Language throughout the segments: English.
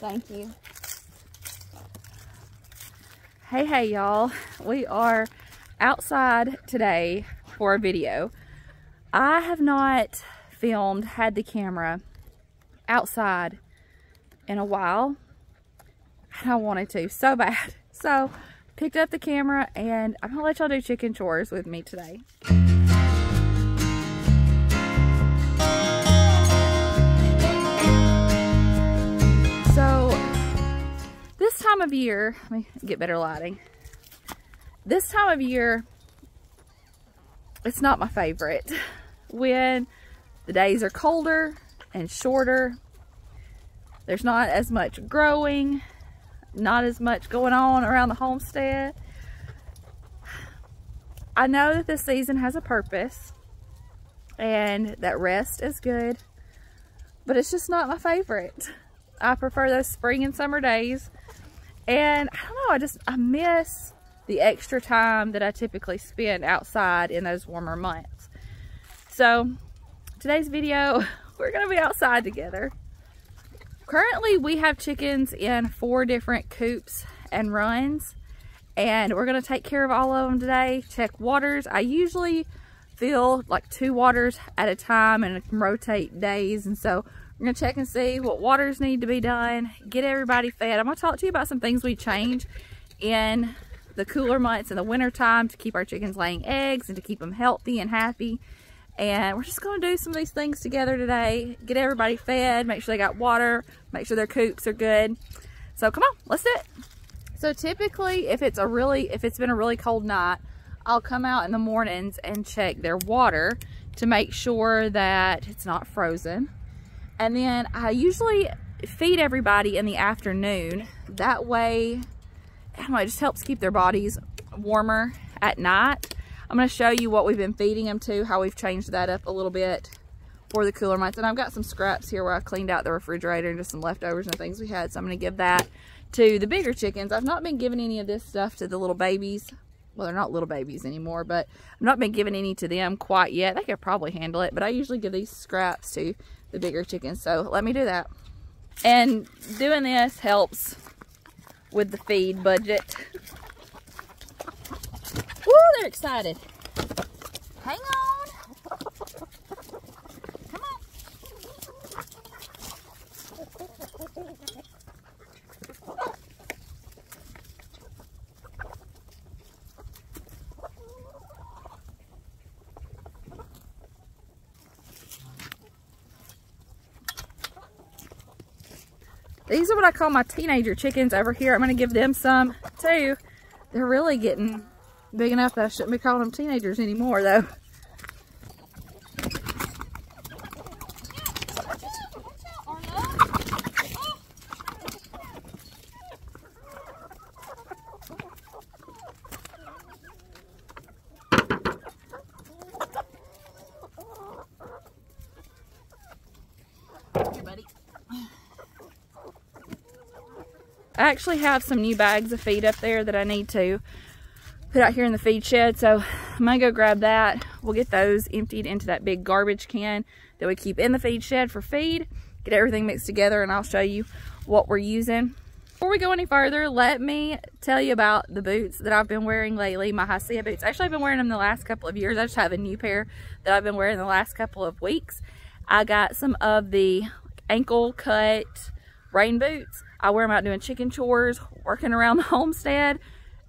Thank you. Hey y'all, we are outside today for a video. I have not had the camera outside in a while, and I wanted to so bad. So picked up the camera and I'm gonna let y'all do chicken chores with me today. So this time of year, let me get better lighting. This time of year, it's not my favorite. When the days are colder and shorter, there's not as much growing, not as much going on around the homestead. I know that this season has a purpose and that rest is good, but it's just not my favorite. I prefer those spring and summer days, and I don't know, I miss the extra time that I typically spend outside in those warmer months. So today's video, we're gonna be outside together. Currently we have chickens in 4 different coops and runs, and we're gonna take care of all of them today. Check waters. I usually fill like 2 waters at a time and rotate days, and so we're gonna check and see what waters need to be done, get everybody fed. I'm gonna talk to you about some things we change in the cooler months in the winter time to keep our chickens laying eggs and to keep them healthy and happy. And we're just going to do some of these things together today. Get everybody fed, make sure they got water, make sure their coops are good. So come on, let's do it. So typically if it's been a really cold night, I'll come out in the mornings and check their water to make sure that it's not frozen. And then I usually feed everybody in the afternoon. That way, I don't know, it just helps keep their bodies warmer at night. I'm going to show you what we've been feeding them to, how we've changed that up a little bit for the cooler months. And I've got some scraps here where I cleaned out the refrigerator and just some leftovers and things we had. So I'm going to give that to the bigger chickens. I've not been giving any of this stuff to the little babies. Well, they're not little babies anymore, but I've not been giving any to them quite yet. They could probably handle it, but I usually give these scraps to the bigger chickens. So let me do that. And doing this helps with the feed budget. Woo, they're excited. Hang on. Come on. These are what I call my teenager chickens over here. I'm going to give them some too. They're really getting big enough that I shouldn't be calling them teenagers anymore though. Here, buddy. I actually have some new bags of feed up there that I need to put out here in the feed shed, so I'm gonna go grab that. We'll get those emptied into that big garbage can that we keep in the feed shed for feed, get everything mixed together, and I'll show you what we're using. Before we go any further, let me tell you about the boots that I've been wearing lately, my HISEA boots. Actually, I've been wearing them the last couple of years. I just have a new pair that I've been wearing the last couple of weeks. I got some of the ankle cut rain boots. I wear them out doing chicken chores, working around the homestead,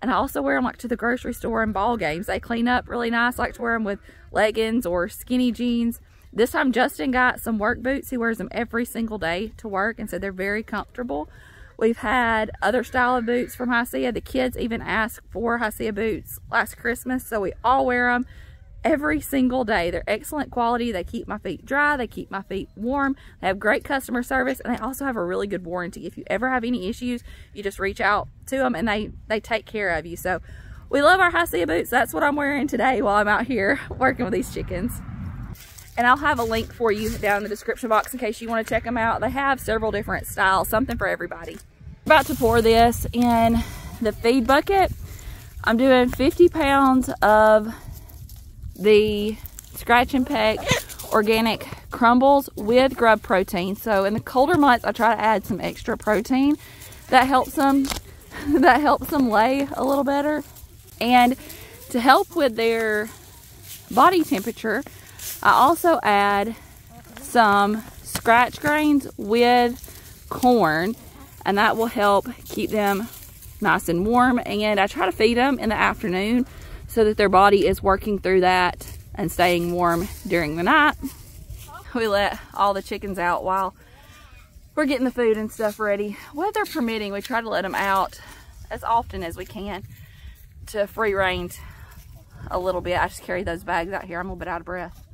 and I also wear them like to the grocery store and ball games. They clean up really nice. I like to wear them with leggings or skinny jeans. This time Justin got some work boots. He wears them every single day to work, and so they're very comfortable. We've had other style of boots from HISEA. The kids even asked for HISEA boots last Christmas, so we all wear them every single day. They're excellent quality. They keep my feet dry. They keep my feet warm. They have great customer service, and they also have a really good warranty. If you ever have any issues, you just reach out to them and they take care of you. So we love our HISEA boots. That's what I'm wearing today while I'm out here working with these chickens. And I'll have a link for you down in the description box in case you want to check them out. They have several different styles, something for everybody. About to pour this in the feed bucket. I'm doing 50 pounds of the scratch and peck organic crumbles with grub protein. So in the colder months, I try to add some extra protein. That helps them lay a little better. And to help with their body temperature, I also add some scratch grains with corn, and that will help keep them nice and warm. And I try to feed them in the afternoon so that their body is working through that and staying warm during the night. We let all the chickens out while we're getting the food and stuff ready. Weather permitting, we try to let them out as often as we can to free range a little bit. I just carry those bags out here. I'm a little bit out of breath.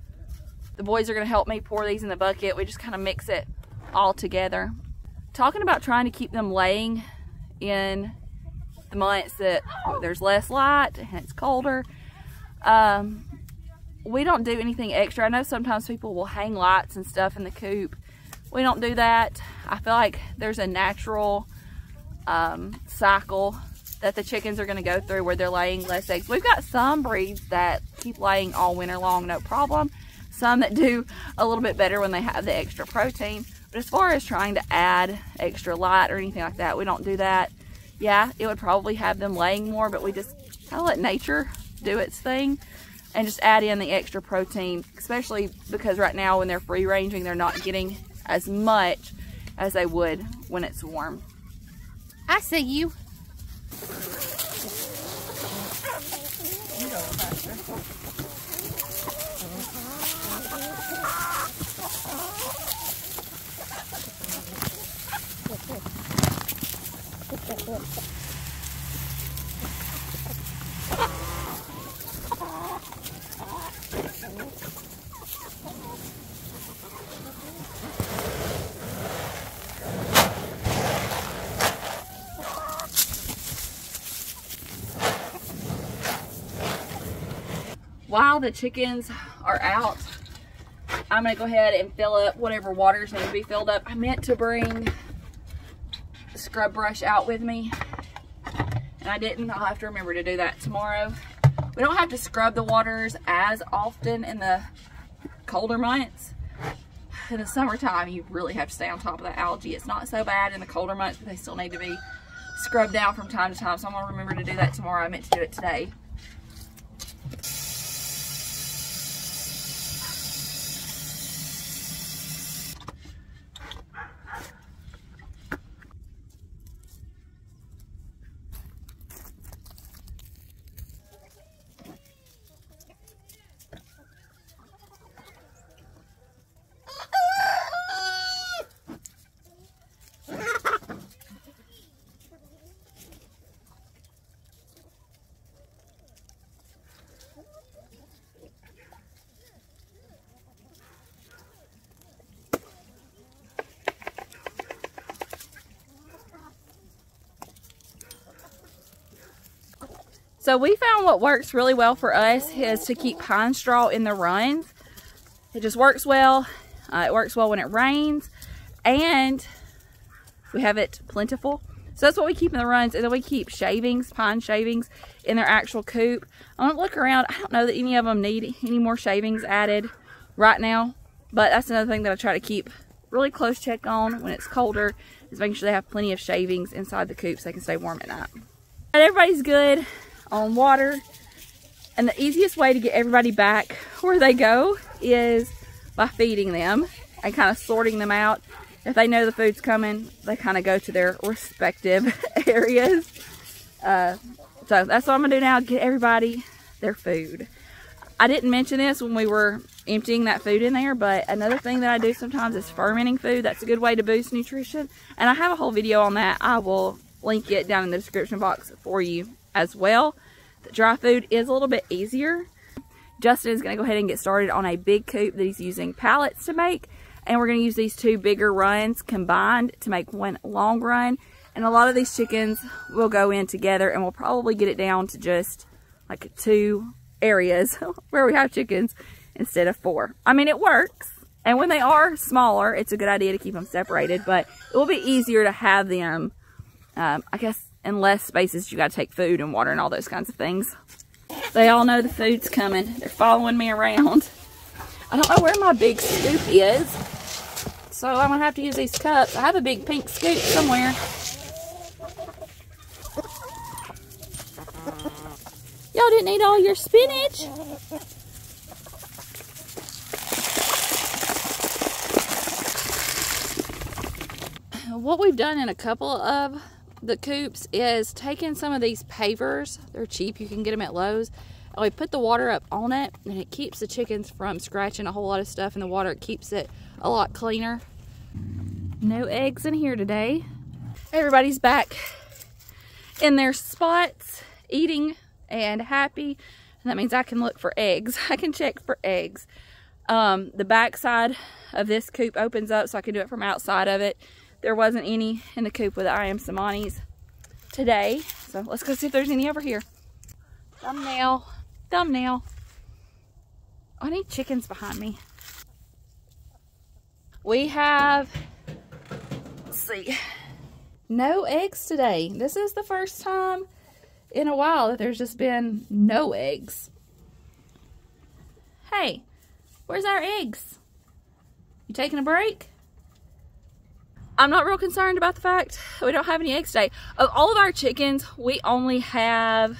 The boys are going to help me pour these in the bucket. We just kind of mix it all together. Talking about trying to keep them laying in the months that there's less light and it's colder. We don't do anything extra. I know sometimes people will hang lights and stuff in the coop. We don't do that. I feel like there's a natural cycle that the chickens are going to go through where they're laying less eggs. We've got some breeds that keep laying all winter long, no problem. Some that do a little bit better when they have the extra protein. But as far as trying to add extra light or anything like that, we don't do that. Yeah, it would probably have them laying more, but we just kind of let nature do its thing and just add in the extra protein, especially because right now when they're free ranging, they're not getting as much as they would when it's warm. I see you. While the chickens are out, I'm gonna go ahead and fill up whatever waters need to be filled up. I meant to bring the scrub brush out with me, and I didn't. I'll have to remember to do that tomorrow. We don't have to scrub the waters as often in the colder months. In the summertime, you really have to stay on top of the algae. It's not so bad in the colder months, but they still need to be scrubbed down from time to time. So I'm gonna remember to do that tomorrow. I meant to do it today. So we found what works really well for us is to keep pine straw in the runs. It just works well. It works well when it rains, and we have it plentiful. So that's what we keep in the runs, and then we keep shavings, pine shavings, in their actual coop. I'm gonna look around. I don't know that any of them need any more shavings added right now, but that's another thing that I try to keep really close check on when it's colder, is making sure they have plenty of shavings inside the coop so they can stay warm at night. And everybody's good on water, and the easiest way to get everybody back where they go is by feeding them and kind of sorting them out. If they know the food's coming, they kind of go to their respective areas. So that's what I'm gonna do now, get everybody their food. I didn't mention this when we were emptying that food in there, but another thing that I do sometimes is fermenting food. That's a good way to boost nutrition, and I have a whole video on that. I will link it down in the description box for you as well. The dry food is a little bit easier. Justin is going to go ahead and get started on a big coop that he's using pallets to make, and we're going to use these two bigger runs combined to make one long run. And a lot of these chickens will go in together, and we'll probably get it down to just like 2 areas where we have chickens instead of 4. I mean, it works, and when they are smaller, it's a good idea to keep them separated, but it will be easier to have them, I guess, in less spaces. You got to take food and water and all those kinds of things. They all know the food's coming. They're following me around. I don't know where my big scoop is, so I'm gonna have to use these cups. I have a big pink scoop somewhere. Y'all didn't eat all your spinach. What we've done in a couple of the coops is taken some of these pavers. They're cheap, you can get them at Lowe's, and we put the water up on it, and it keeps the chickens from scratching a whole lot of stuff in the water. It keeps it a lot cleaner. No eggs in here today. Everybody's back in their spots, eating and happy, and that means I can look for eggs. I can check for eggs. The back side of this coop opens up, so I can do it from outside of it. There wasn't any in the coop with I am Samanis today, so let's go see if there's any over here. Thumbnail, thumbnail. I need chickens behind me. We have, let's see, no eggs today. This is the first time in a while that there's just been no eggs. Hey, where's our eggs? You taking a break? I'm not real concerned about the fact we don't have any eggs today. Of all of our chickens, we only have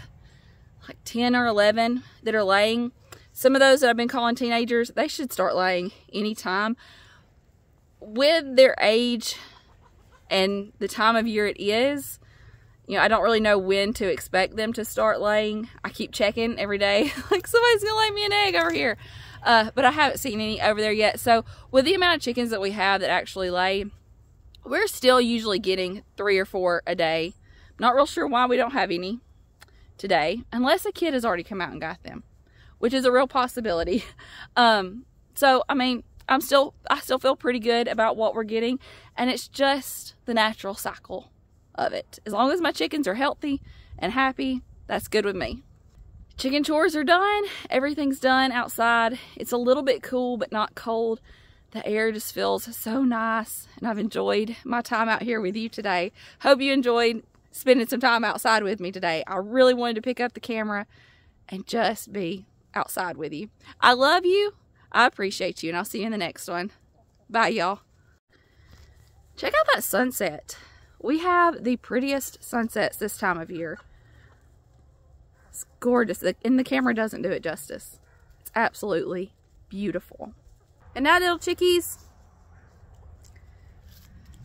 like 10 or 11 that are laying. Some of those that I've been calling teenagers, they should start laying anytime. With their age and the time of year it is, you know, I don't really know when to expect them to start laying. I keep checking every day, like somebody's gonna lay me an egg over here. But I haven't seen any over there yet. So with the amount of chickens that we have that actually lay, we're still usually getting 3 or 4 a day. Not real sure why we don't have any today, unless a kid has already come out and got them, which is a real possibility. So I mean, I still feel pretty good about what we're getting, and it's just the natural cycle of it. As long as my chickens are healthy and happy, that's good with me. Chicken chores are done. Everything's done outside. It's a little bit cool, but not cold. The air just feels so nice, and I've enjoyed my time out here with you today. Hope you enjoyed spending some time outside with me today. I really wanted to pick up the camera and just be outside with you. I love you. I appreciate you, and I'll see you in the next one. Bye, y'all. Check out that sunset. We have the prettiest sunsets this time of year. It's gorgeous, and the camera doesn't do it justice. It's absolutely beautiful. And now, little chickies,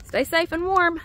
stay safe and warm.